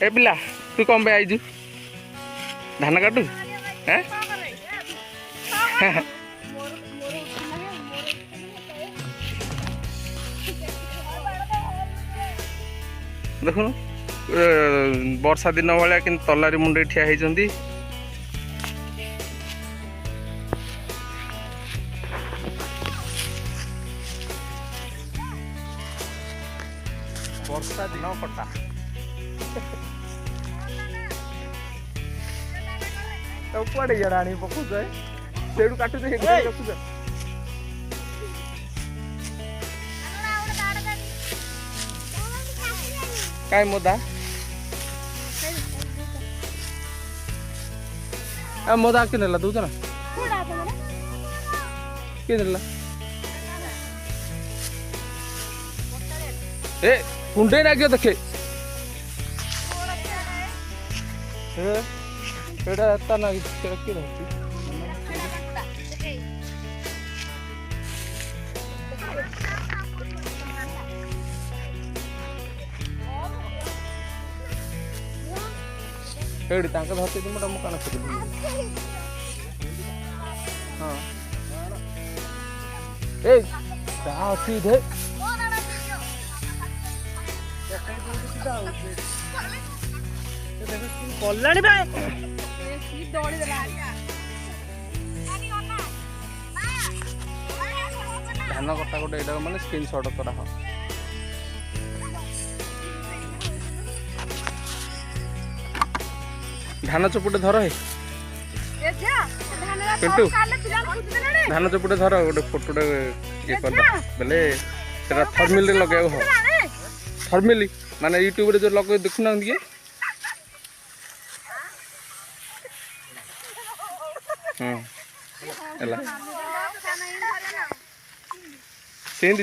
ए पिला तू कौन पे आईजु धान काटू हैं देखु वर्षा दिन भाया कि तलारी मुंडे ठिया होती वर्षा दिन कटा कुआड़े जड़ा आनी पकुच से काटु रखुच काय मोदा मोदा कि नेला दूध ना कि नेला ए कुंडे नागियो देखे एटा एता ना कि रहती एडी तांका धरते तुम मु कान कर हां ए ता सीधे कल्याणी भाई दौड़ी धान कटा गोटे एटा माने स्क्रीनशॉट करा हो धान चपुटे धर है पिंटू धान चपुटे धर गोटे फोटोटे ये कर बेले तेरा थर्मिल रे लगे हो थर्मिल माने यूट्यूब रे जो लगे देखुना दिए हला